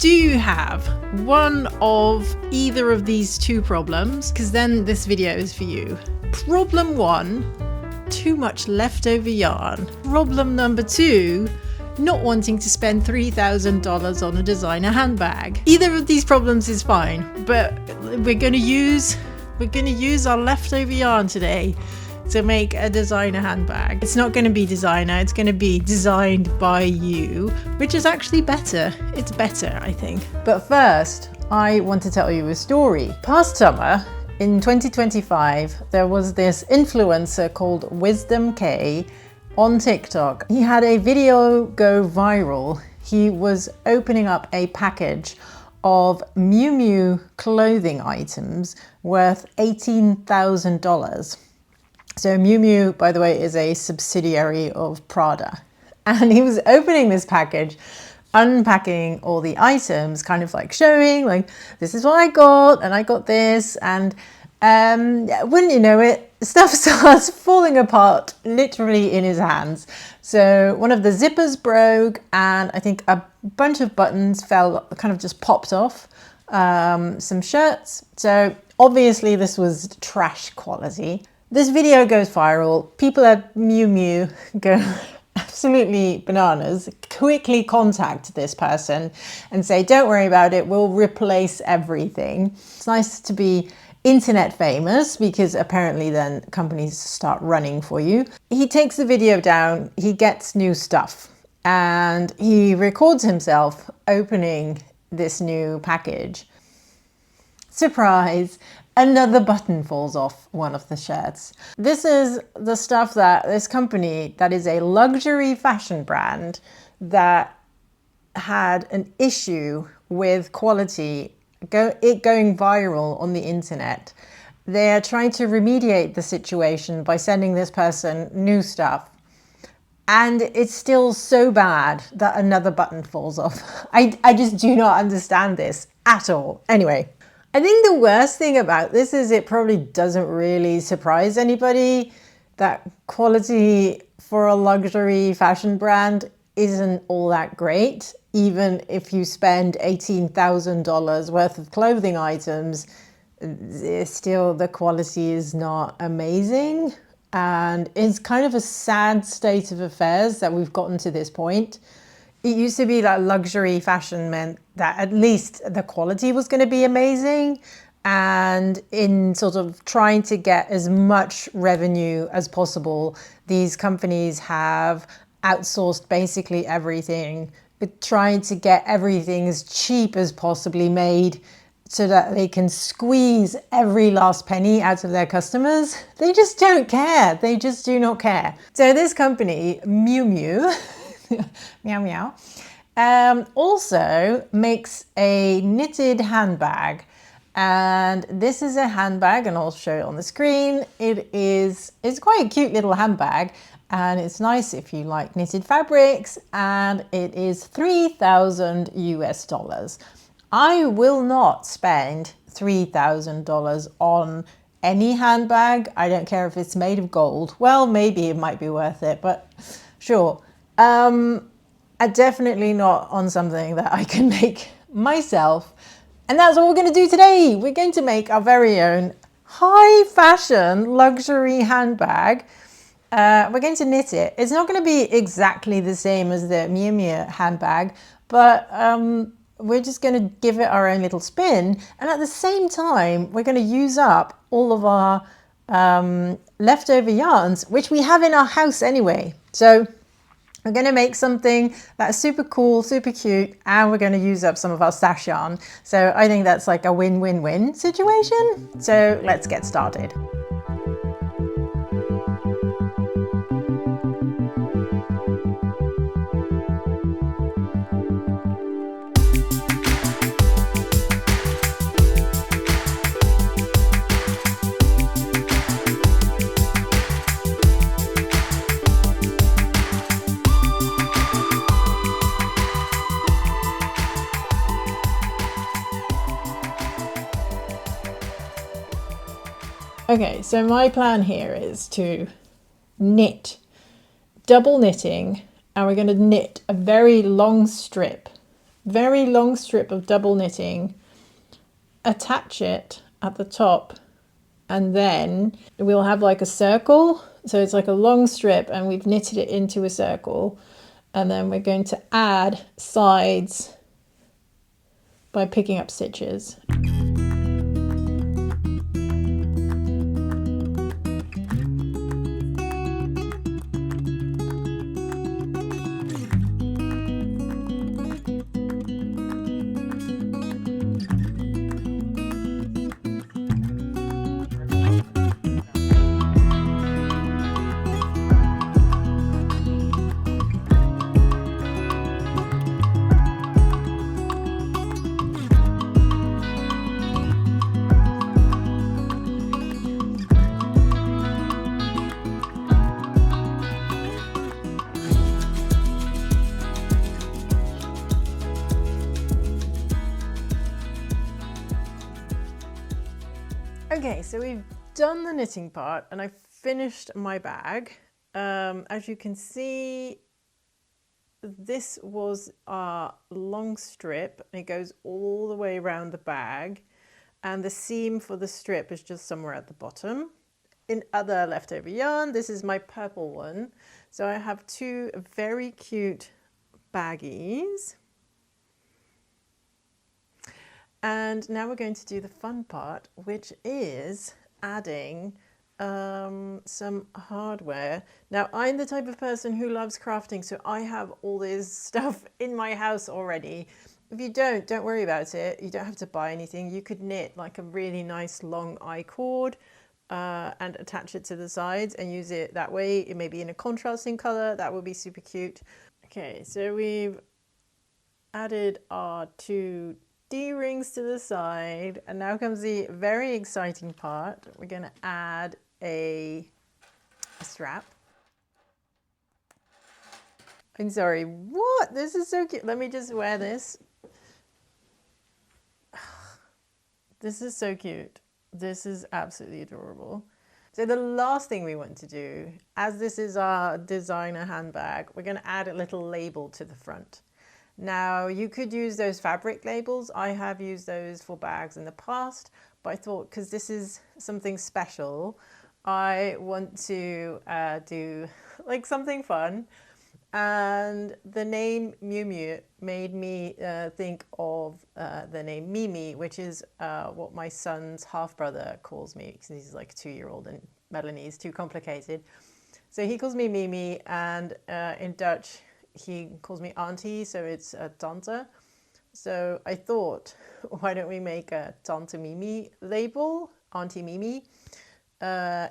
Do you have one of either of these two problems? Because then this video is for you. Problem 1, too much leftover yarn. Problem number 2, not wanting to spend $3,000 on a designer handbag. Either of these problems is fine, but we're going to use our leftover yarn today to make a designer handbag. It's not going to be designer, it's going to be designed by you, which is actually better. It's better, I think. But first, I want to tell you a story. Past summer, in 2025, there was this influencer called Wisdom K on TikTok. He had a video go viral. He was opening up a package of Miu Miu clothing items worth $18,000. So Miu Miu, by the way, is a subsidiary of Prada. And he was opening this package, unpacking all the items, kind of like showing, like, this is what I got, and I got this. And wouldn't you know it, stuff starts falling apart literally in his hands. So one of the zippers broke, and I think a bunch of buttons fell, kind of just popped off, some shirts. So obviously this was trash quality. This video goes viral. People at Miu Miu go absolutely bananas, quickly contact this person and say, don't worry about it, we'll replace everything. It's nice to be internet famous because apparently then companies start running for you. He takes the video down, he gets new stuff, and he records himself opening this new package. Surprise! Another button falls off one of the shirts. This is the stuff that this company, that is a luxury fashion brand, that had an issue with quality, it going viral on the internet. They're trying to remediate the situation by sending this person new stuff. And it's still so bad that another button falls off. I just do not understand this at all. Anyway. I think the worst thing about this is it probably doesn't really surprise anybody that quality for a luxury fashion brand isn't all that great. Even if you spend $18,000 worth of clothing items, still the quality is not amazing. And it's kind of a sad state of affairs that we've gotten to this point. It used to be that luxury fashion meant that at least the quality was going to be amazing. And in sort of trying to get as much revenue as possible, these companies have outsourced basically everything, trying to get everything as cheap as possibly made so that they can squeeze every last penny out of their customers. They just don't care. They just do not care. So this company, Miu Miu, meow meow, also makes a knitted handbag, and this is a handbag, and I'll show it on the screen. It's quite a cute little handbag, and it's nice if you like knitted fabrics, and it is $3,000 US. I will not spend $3,000 on any handbag. I don't care if it's made of gold. Well, maybe it might be worth it, but sure. Definitely not on something that I can make myself. And that's what we're going to do today. We're going to make our very own high fashion luxury handbag. We're going to knit it. It's not going to be exactly the same as the Miu Miu handbag, but we're just going to give it our own little spin. And at the same time, we're going to use up all of our leftover yarns, which we have in our house anyway. So we're going to make something that's super cool, super cute, and we're going to use up some of our stash yarn. So I think that's like a win-win-win situation. So let's get started. Okay, so my plan here is to knit, double knitting, and we're going to knit a very long strip very long strip of double knitting, attach it at the top, and then we'll have like a circle. So it's like a long strip and we've knitted it into a circle. And then we're going to add sides by picking up stitches. Okay, so we've done the knitting part and I've finished my bag. As you can see, this was our long strip and it goes all the way around the bag, and the seam for the strip is just somewhere at the bottom. In other leftover yarn, this is my purple one. So I have two very cute baggies. And now we're going to do the fun part, which is adding some hardware. Now, I'm the type of person who loves crafting, so I have all this stuff in my house already. If you don't worry about it. You don't have to buy anything. You could knit like a really nice long I-cord and attach it to the sides and use it that way. It may be in a contrasting color. That would be super cute. Okay, so we've added our two D-rings to the side, and now comes the very exciting part. We're going to add a strap. I'm sorry, what? This is so cute. Let me just wear this. This is so cute. This is absolutely adorable. So the last thing we want to do, as this is our designer handbag, we're going to add a little label to the front. Now, you could use those fabric labels. I have used those for bags in the past, but I thought because this is something special, I want to do like something fun. And the name Miu Miu made me think of the name Mimi, which is what my son's half-brother calls me, because he's like a 2-year-old and Melanie's too complicated. So he calls me Mimi, and in Dutch, he calls me auntie, so it's tante. So I thought, why don't we make a Tante Mimi label, Auntie Mimi,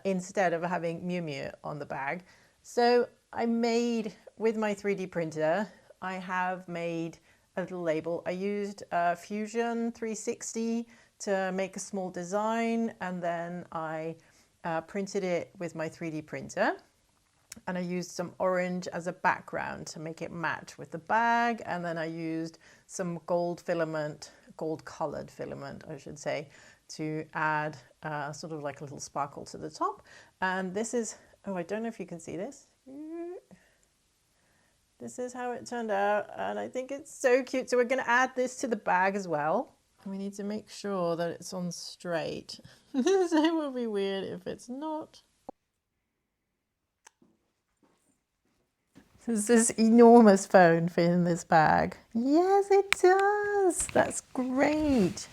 instead of having Miu Miu on the bag. So I made, with my 3D printer, I have made a little label. I used Fusion 360 to make a small design, and then I printed it with my 3D printer. And I used some orange as a background to make it match with the bag. And then I used some gold filament, gold colored filament, I should say, to add sort of like a little sparkle to the top. And this is, oh, I don't know if you can see this. This is how it turned out. And I think it's so cute. So we're going to add this to the bag as well. We need to make sure that it's on straight. It would be weird if it's not. Does this enormous phone fit in this bag? Yes, it does. That's great.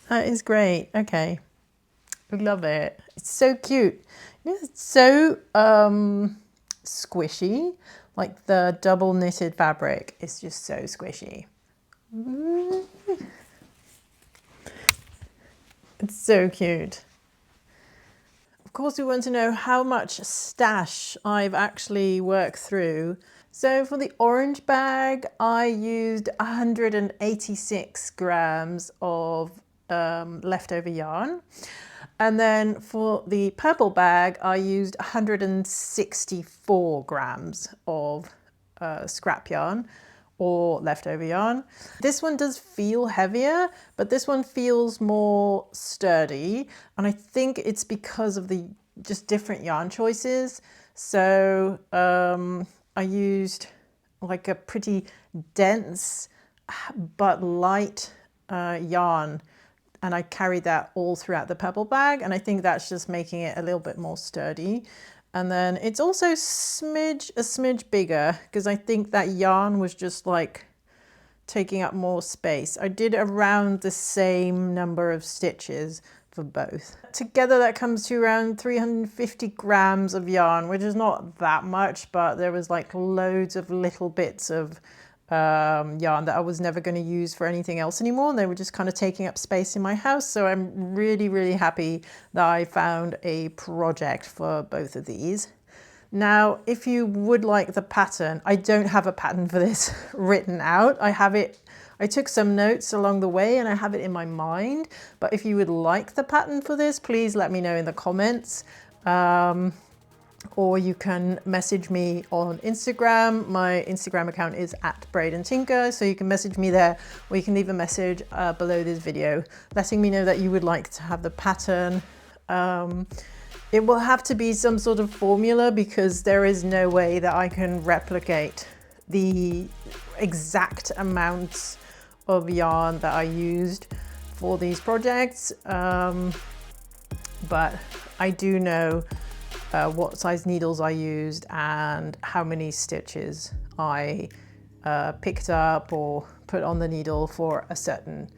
That is great. Okay. I love it. It's so cute. It's so squishy. Like the double knitted fabric is just so squishy. It's so cute. Of course, we want to know how much stash I've actually worked through. So for the orange bag, I used 186 grams of leftover yarn. And then for the purple bag, I used 164 grams of scrap yarn or leftover yarn. This one does feel heavier, but this one feels more sturdy. And I think it's because of the just different yarn choices. So I used like a pretty dense but light yarn, and I carried that all throughout the pebble bag, and I think that's just making it a little bit more sturdy. And then it's also a smidge bigger because I think that yarn was just like taking up more space. I did around the same number of stitches for both. Together that comes to around 350 grams of yarn, which is not that much, but there was like loads of little bits of yarn that I was never going to use for anything else anymore, and they were just kind of taking up space in my house. So I'm really happy that I found a project for both of these. Now, if you would like the pattern, I don't have a pattern for this written out. I took some notes along the way and I have it in my mind, but if you would like the pattern for this, please let me know in the comments. Or you can message me on Instagram. My Instagram account is @braidandtinker, so you can message me there, or you can leave a message below this video letting me know that you would like to have the pattern. It will have to be some sort of formula because there is no way that I can replicate the exact amounts of yarn that I used for these projects, but I do know what size needles I used and how many stitches I picked up or put on the needle for a certain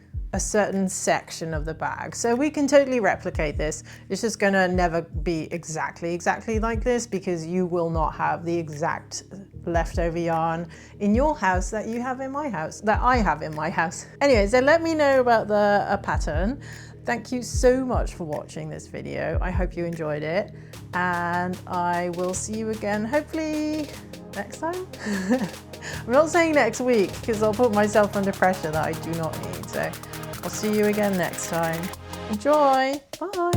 section of the bag. So we can totally replicate this. It's just gonna never be exactly like this because you will not have the exact leftover yarn in your house that you have in my house, that I have in my house. Anyway, so let me know about the pattern. Thank you so much for watching this video. I hope you enjoyed it, and I will see you again hopefully next time. I'm not saying next week because I'll put myself under pressure that I do not need. So I'll see you again next time. Enjoy. Bye.